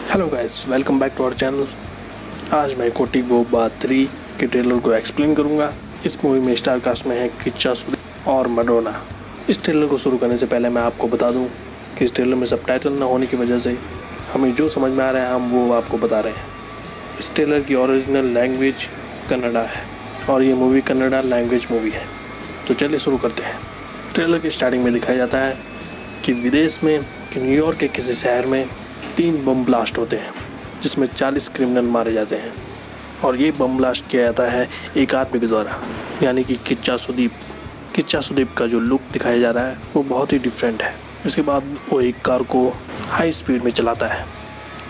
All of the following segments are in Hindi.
Hello guys, welcome back to our channel. आज मैं कोटी गोबा 3 के ट्रेलर को एक्सप्लेन करूंगा। इस मूवी में स्टार कास्ट में है किच्चा सुदीप और मैडोना। इस ट्रेलर को शुरू करने से पहले मैं आपको बता दूं कि इस ट्रेलर में सबटाइटल न होने की वजह से हमें जो समझ में आ रहा है हम वो आपको बता रहे हैं। इस ट्रेलर की ओरिजिनल लैंग्वेज कन्नड़ा है और ये मूवी कन्नड़ा लैंग्वेज मूवी है। तो चलिए शुरू करते हैं। ट्रेलर की स्टार्टिंग में दिखाया जाता है कि विदेश में न्यूयॉर्क के किसी शहर में 3 बम ब्लास्ट होते हैं जिसमें 40 क्रिमिनल मारे जाते हैं और ये बम ब्लास्ट किया जाता है एक आदमी के द्वारा, यानी कि किच्चा सुदीप का जो लुक दिखाया जा रहा है वो बहुत ही डिफरेंट है। इसके बाद वो एक कार को हाई स्पीड में चलाता है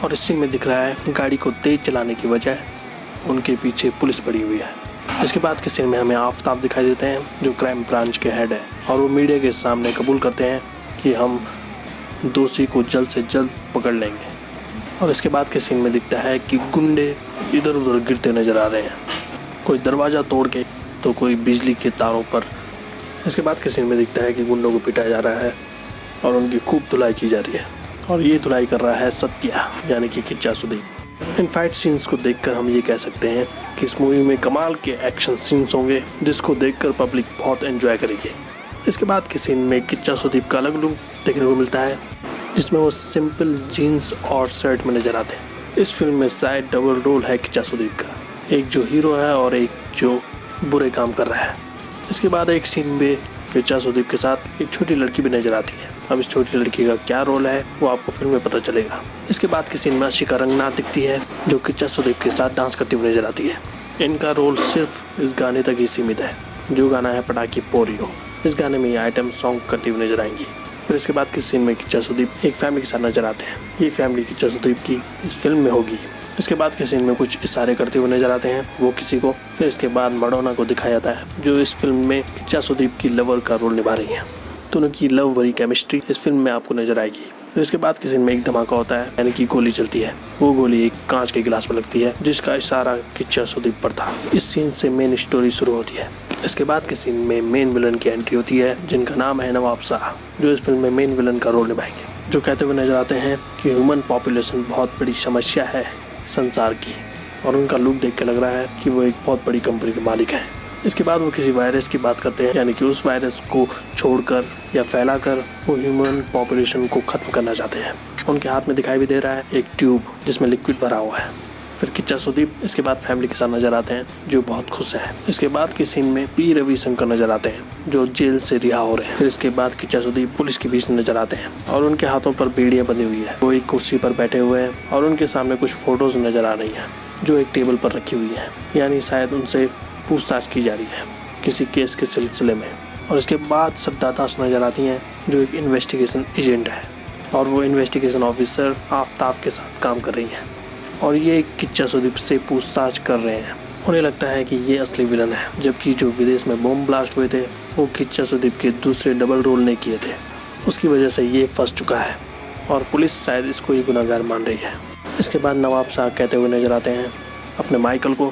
और इस सीन में दिख रहा है गाड़ी को तेज चलाने की वजह उनके पीछे पुलिस पड़ी हुई है। इसके बाद के सीन में हमें आफताब दिखाई देते हैं जो क्राइम ब्रांच के हेड है और वो मीडिया के सामने कबूल करते हैं कि हम दोषी को जल्द से जल्द पकड़ लेंगे। और इसके बाद के सीन में दिखता है कि गुंडे इधर उधर गिरते नजर आ रहे हैं, कोई दरवाज़ा तोड़ के तो कोई बिजली के तारों पर। इसके बाद के सीन में दिखता है कि गुंडों को पिटाया जा रहा है और उनकी खूब धुलाई की जा रही है और ये धुलाई कर रहा है सत्या, यानी कि किच्चा सुदीप। इन फाइट सीन्स को देखकर हम ये कह सकते हैं कि इस मूवी में कमाल के एक्शन सीन्स होंगे जिसको देखकर पब्लिक बहुत एंजॉय करेगी। इसके बाद के सीन में किच्चा सुदीप का अलग लुक देखने को मिलता है जिसमें वो सिंपल जीन्स और शर्ट में नजर आते हैं। इस फिल्म में शायद डबल रोल है किच्चा सुदीप का, एक जो हीरो है और एक जो बुरे काम कर रहा है। इसके बाद एक सीन में किच्चा सुदीप के साथ एक छोटी लड़की भी नजर आती है। अब इस छोटी लड़की का क्या रोल है वो आपको फिल्म में पता चलेगा। इसके बाद के सीन में आशिका रंगनाथ दिखती है जो किच्चा सुदीप के साथ डांस करती हुई नजर आती है। इनका रोल सिर्फ इस गाने तक ही सीमित है जो गाना है पटाकी पोरियो। इस गाने में ये आइटम सॉन्ग करती हुई नजर आएंगी। फिर इसके बाद के सीन में किच्चा सुदीप एक फैमिली के साथ नजर आते हैं। ये फैमिली किच्चा सुदीप की इस फिल्म में होगी। इसके बाद के सीन में कुछ इशारे करते हुए नजर आते हैं वो किसी को। फिर इसके बाद मैडोना को दिखाया जाता है जो इस फिल्म में किच्चा सुदीप की लवर का रोल निभा रही है। दोनों की लव भरी केमिस्ट्री इस फिल्म में आपको नजर आएगी। फिर इसके बाद के सीन में एक धमाका होता है, यानी कि गोली चलती है। वो गोली एक कांच के गिलास पर लगती है जिसका इशारा किच्चा सुदीप पर था। इस सीन से मेन स्टोरी शुरू होती है। इसके बाद के सीन में मेन विलन की एंट्री होती है जिनका नाम है नवाब शाह, जो इस फिल्म में मेन विलन का रोल निभाएंगे, जो कहते हुए नजर आते हैं कि ह्यूमन पॉपुलेशन बहुत बड़ी समस्या है संसार की। और उनका लुक देख के लग रहा है कि वो एक बहुत बड़ी कंपनी के मालिक हैं। इसके बाद वो किसी वायरस की बात करते हैं, यानी कि उस वायरस को छोड़कर या फैलाकर वो ह्यूमन पॉपुलेशन को खत्म करना चाहते हैं। उनके हाथ में दिखाई भी दे रहा है एक ट्यूब जिसमें लिक्विड भरा हुआ है। फिर किच्चा सुदीप इसके बाद फैमिली के साथ नजर आते हैं जो बहुत खुश है। इसके बाद के सीन में पी रविशंकर नजर आते हैं जो जेल से रिहा हो रहे हैं। फिर इसके बाद किच्चा सुदीप पुलिस के बीच नजर आते हैं और उनके हाथों पर बेड़ियां बंधी हुई है। वो एक कुर्सी पर बैठे हुए हैं और उनके सामने कुछ फोटोज नजर आ रही है जो एक टेबल पर रखी हुई है, यानी शायद उनसे पूछताछ की जा रही है किसी केस के सिलसिले में। और इसके बाद श्रद्धा दास नजर आती हैं जो एक इन्वेस्टिगेशन एजेंट है और वो इन्वेस्टिगेशन ऑफिसर आफताब के साथ काम कर रही हैं और ये किच्चा सुदीप से पूछताछ कर रहे हैं। उन्हें लगता है कि ये असली विलन है, जबकि जो विदेश में बम ब्लास्ट हुए थे वो किच्चा सुदीप के दूसरे डबल रोल ने किए थे। उसकी वजह से ये फंस चुका है और पुलिस शायद इसको ही गुनहगार मान रही है। इसके बाद नवाब शाह कहते हुए नजर आते हैं अपने माइकल को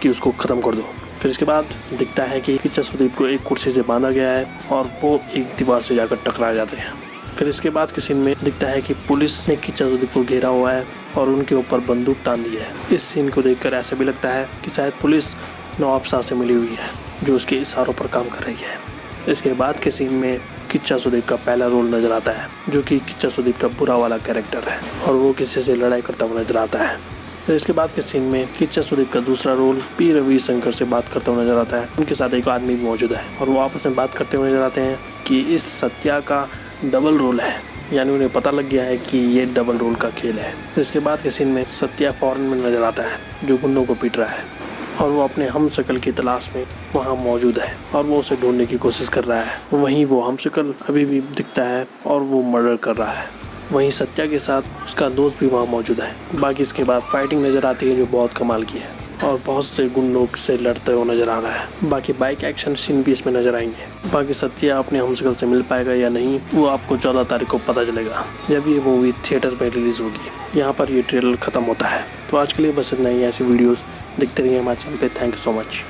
कि उसको ख़त्म कर दो। फिर इसके बाद दिखता है कि किच्चा सुदीप को एक कुर्सी से बांधा गया है और वो एक दीवार से जाकर टकरा जाते हैं। फिर इसके बाद के सीन में दिखता है कि पुलिस ने किच्चा सुदीप को घेरा हुआ है और उनके ऊपर बंदूक तान दी है। इस सीन को देखकर ऐसा भी लगता है कि शायद पुलिस नवाब शाह से मिली हुई है जो उसके इशारों पर काम कर रही है। इसके बाद के सीन में किच्चा सुदीप का पहला रोल नजर आता है जो कि किच्चा सुदीप का बुरा वाला कैरेक्टर है और वो किसी से लड़ाई करता हुआ नजर आता है। फिर इसके बाद के सीन में किच्चा सुदीप का दूसरा रोल पी रविशंकर से बात करता हुआ नजर आता है। उनके साथ एक आदमी भी मौजूद है और वो आपस में बात करते हुए नजर आते हैं कि इस सत्या का डबल रोल है, यानी उन्हें पता लग गया है कि ये डबल रोल का खेल है। फिर इसके बाद के सीन में सत्या फॉरेन में नजर आता है जो गुंडों को पीट रहा है और वो अपने हमशक्ल की तलाश में वहाँ मौजूद है और वो उसे ढूंढने की कोशिश कर रहा है। वहीं वो हमशक्ल अभी भी दिखता है और वो मर्डर कर रहा है। वहीं सत्या के साथ उसका दोस्त भी वहाँ मौजूद है। बाकी इसके बाद फाइटिंग नजर आती है जो बहुत कमाल की है और बहुत से गुंडों से लड़ते हुए नजर आ रहा है। बाकी बाइक एक्शन सीन भी इसमें नजर आएंगे। बाकी सत्या अपने हमशक्ल से मिल पाएगा या नहीं वो आपको 14 तारीख को पता चलेगा जब ये मूवी थिएटर में रिलीज होगी। यहाँ पर ये ट्रेलर खत्म होता है। तो आज के लिए बस इतना ही। ऐसी वीडियोस देखते रहिए हमारे चैनल पे। Thank you so much.